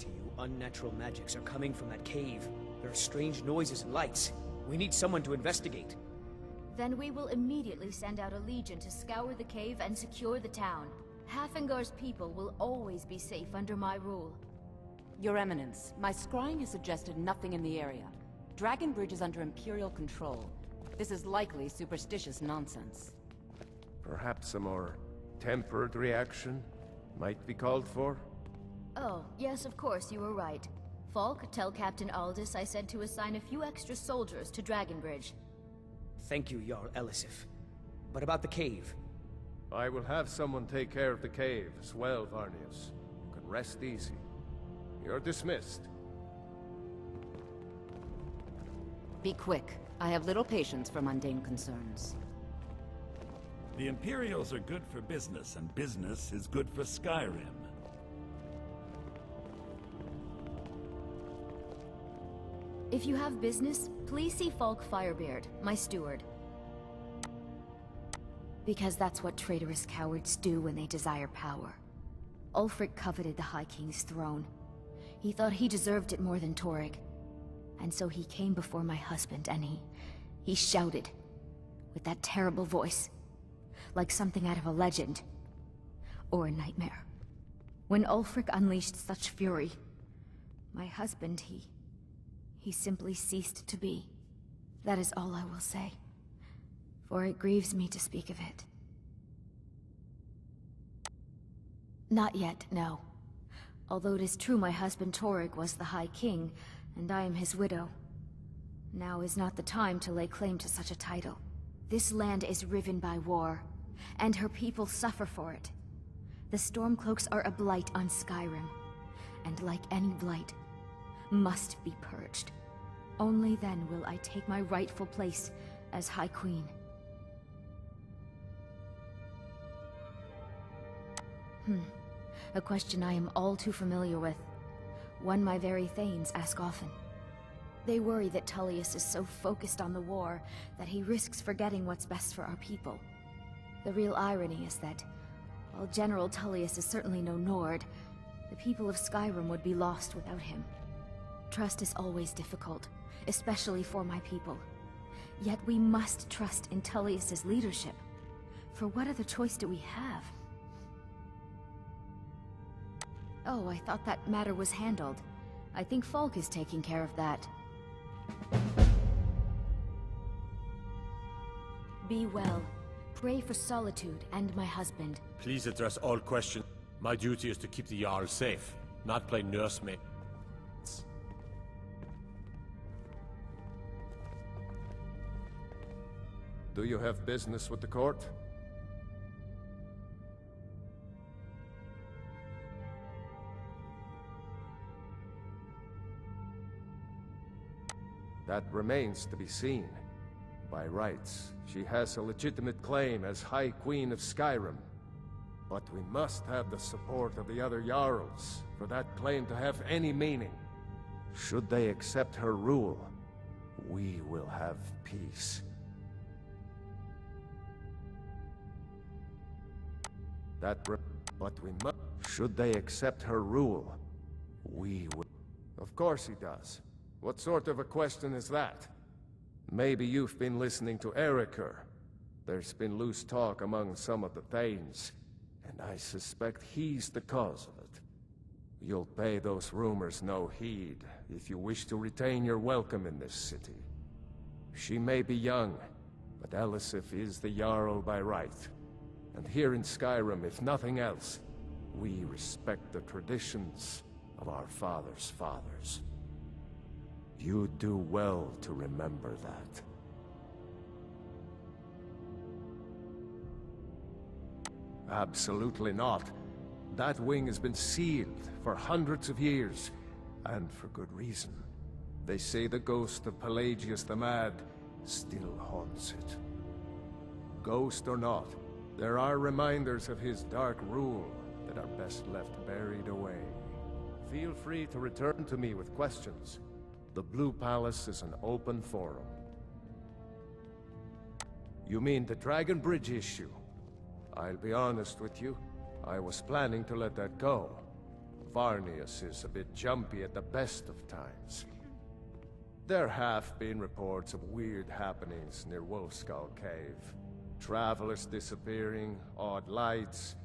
to you, unnatural magics are coming from that cave. There are strange noises and lights. We need someone to investigate. Then we will immediately send out a legion to scour the cave and secure the town. Hafingar's people will always be safe under my rule. Your Eminence, my scrying has suggested nothing in the area. Dragon Bridge is under Imperial control. This is likely superstitious nonsense. Perhaps a more tempered reaction might be called for? Oh, yes, of course, you were right. Falk, tell Captain Aldous I said to assign a few extra soldiers to Dragon Bridge. Thank you, Jarl Elisif. But about the cave? I will have someone take care of the cave as well, Varnius. You can rest easy. You're dismissed. Be quick. I have little patience for mundane concerns. The Imperials are good for business, and business is good for Skyrim. If you have business, please see Falk Firebeard, my steward. Because that's what traitorous cowards do when they desire power. Ulfric coveted the High King's throne. He thought he deserved it more than Torygg. And so he came before my husband and he shouted, with that terrible voice, like something out of a legend, or a nightmare. When Ulfric unleashed such fury, my husband, he simply ceased to be. That is all I will say, for it grieves me to speak of it. Not yet, no. Although it is true my husband Torygg was the High King, and I am his widow. Now is not the time to lay claim to such a title. This land is riven by war, and her people suffer for it. The Stormcloaks are a blight on Skyrim, and like any blight, must be purged. Only then will I take my rightful place as High Queen. A question I am all too familiar with. One my very Thanes ask often. They worry that Tullius is so focused on the war that he risks forgetting what's best for our people. The real irony is that, while General Tullius is certainly no Nord, the people of Skyrim would be lost without him. Trust is always difficult, especially for my people. Yet we must trust in Tullius's leadership. For what other choice do we have? Oh, I thought that matter was handled. I think Falk is taking care of that. Be well. Pray for Solitude and my husband. Please address all questions. My duty is to keep the Jarl safe, not play nursemaid. Do you have business with the court? That remains to be seen. By rights, she has a legitimate claim as High Queen of Skyrim. But we must have the support of the other Jarls for that claim to have any meaning. Should they accept her rule, we will have peace. But we must. Should they accept her rule, we will. Of course he does. What sort of a question is that? Maybe you've been listening to Erikur. There's been loose talk among some of the Thanes, and I suspect he's the cause of it. You'll pay those rumors no heed if you wish to retain your welcome in this city. She may be young, but Elisif is the Jarl by right. And here in Skyrim, if nothing else, we respect the traditions of our fathers' fathers. You do well to remember that. Absolutely not. That wing has been sealed for hundreds of years, and for good reason. They say the ghost of Pelagius the Mad still haunts it. Ghost or not, there are reminders of his dark rule that are best left buried away. Feel free to return to me with questions. The Blue Palace is an open forum. You mean the Dragon Bridge issue? I'll be honest with you. I was planning to let that go. Varnius is a bit jumpy at the best of times. There have been reports of weird happenings near Wolfskull Cave. Travelers disappearing, odd lights.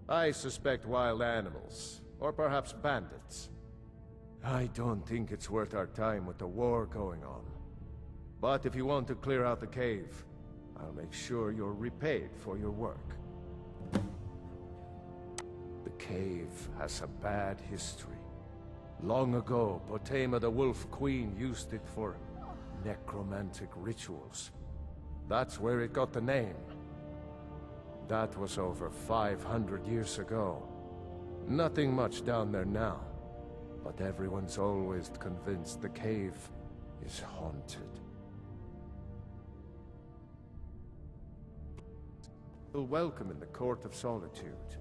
I suspect wild animals, or perhaps bandits. I don't think it's worth our time with the war going on. But if you want to clear out the cave, I'll make sure you're repaid for your work. The cave has a bad history. Long ago, Potema the Wolf Queen used it for necromantic rituals. That's where it got the name. That was over 500 years ago. Nothing much down there now, but everyone's always convinced the cave is haunted. You're welcome in the Court of Solitude.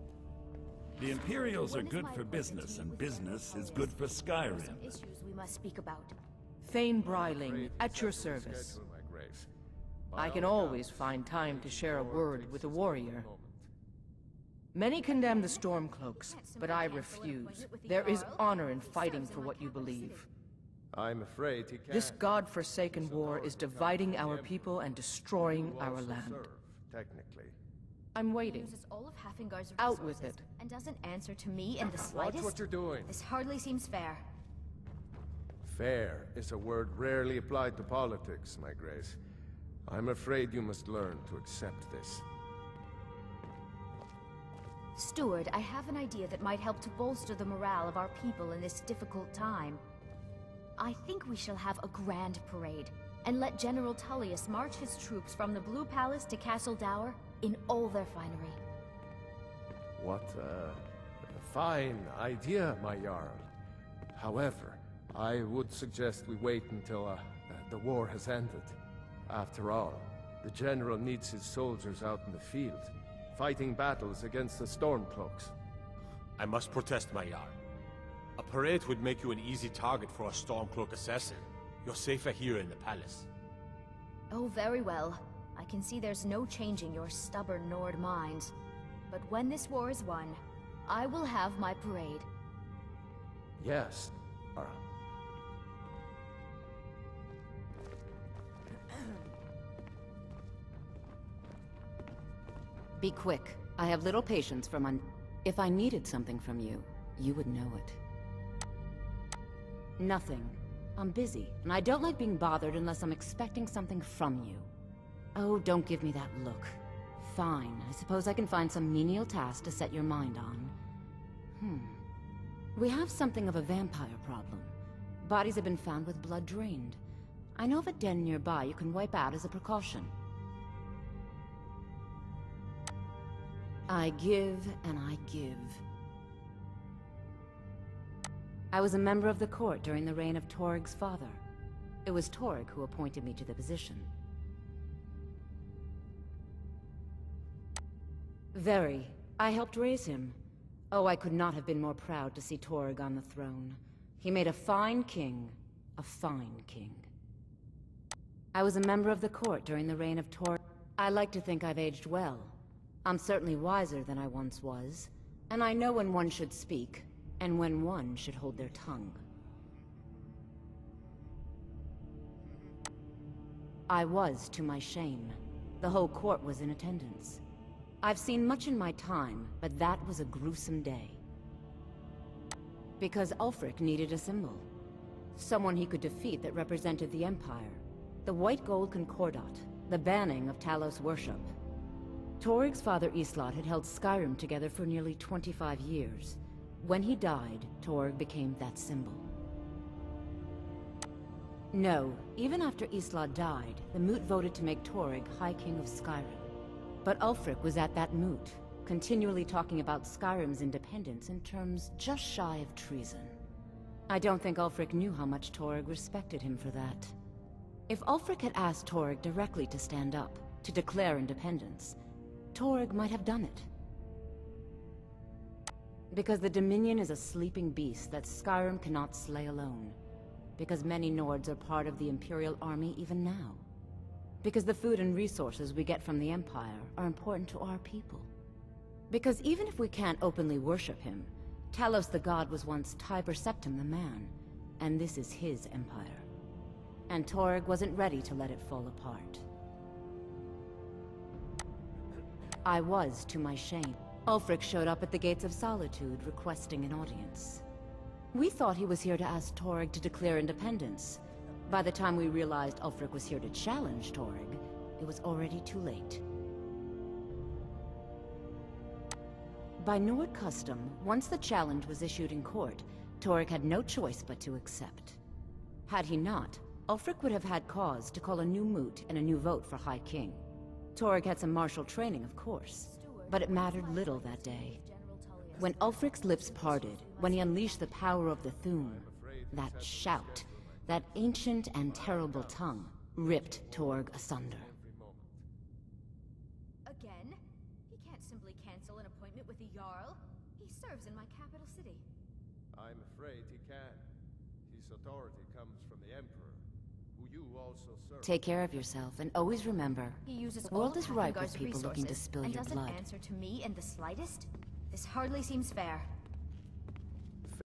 The Imperials are good for business, and business is good for Skyrim. Some issues we must speak about. Thane Bryling, at your service. I can always find time to share a word with a warrior. Many condemn the Stormcloaks, but I refuse. There is honor in fighting for what you believe. I'm afraid he can't. This god-forsaken war is dividing our people and destroying our land. Technically. I'm waiting. Uses all of Hafengar's Out with resources it. And doesn't answer to me in the Watch slightest. what you're doing. This hardly seems fair. Fair is a word rarely applied to politics, my grace. I'm afraid you must learn to accept this. Steward, I have an idea that might help to bolster the morale of our people in this difficult time. I think we shall have a grand parade, and let General Tullius march his troops from the Blue Palace to Castle Dower in all their finery. What a fine idea, my Jarl. However, I would suggest we wait until the war has ended. After all, the General needs his soldiers out in the field, fighting battles against the Stormcloaks. I must protest, my Jarl. A parade would make you an easy target for a Stormcloak assassin. You're safer here in the palace. Oh, very well. I can see there's no changing your stubborn Nord minds. But when this war is won, I will have my parade. Yes, Jarl. Be quick. I have little patience for If I needed something from you, you would know it. Nothing. I'm busy, and I don't like being bothered unless I'm expecting something from you. Oh, don't give me that look. Fine, I suppose I can find some menial task to set your mind on. We have something of a vampire problem. Bodies have been found with blood drained. I know of a den nearby you can wipe out as a precaution. I give and I give. I was a member of the court during the reign of Torig's father. It was Torig who appointed me to the position. Very. I helped raise him. Oh, I could not have been more proud to see Torig on the throne. He made a fine king. A fine king. I was a member of the court during the reign of Torig. I like to think I've aged well. I'm certainly wiser than I once was. And I know when one should speak, and when one should hold their tongue. I was, to my shame. The whole court was in attendance. I've seen much in my time, but that was a gruesome day. Because Ulfric needed a symbol. Someone he could defeat that represented the Empire. The White Gold Concordat, the banning of Talos worship. Torig's father Islot had held Skyrim together for nearly 25 years. When he died, Torig became that symbol. No, even after Islot died, the Moot voted to make Torig High King of Skyrim. But Ulfric was at that Moot, continually talking about Skyrim's independence in terms just shy of treason. I don't think Ulfric knew how much Torig respected him for that. If Ulfric had asked Torig directly to stand up, to declare independence, Torig might have done it. Because the Dominion is a sleeping beast that Skyrim cannot slay alone. Because many Nords are part of the Imperial Army even now. Because the food and resources we get from the Empire are important to our people. Because even if we can't openly worship him, Talos the god was once Tiber Septim the man, and this is his empire. And Torg wasn't ready to let it fall apart. I was, to my shame. Ulfric showed up at the Gates of Solitude, requesting an audience. We thought he was here to ask Torg to declare independence. By the time we realized Ulfric was here to challenge Torg, it was already too late. By Nord custom, once the challenge was issued in court, Torg had no choice but to accept. Had he not, Ulfric would have had cause to call a new moot and a new vote for High King. Torg had some martial training, of course, but it mattered little that day. When Ulfric's lips parted, when he unleashed the power of the Thu'um, that shout, that ancient and terrible tongue, ripped Torg asunder. Again? He can't simply cancel an appointment with the Jarl. He serves in my capital city. I'm afraid he can. His authority comes from the Emperor, who you also serve. Take care of yourself, and always remember, He uses the world all is ripe with Pathfingar's people looking to resources spill and your doesn't blood. answer to me in the slightest? This hardly seems fair.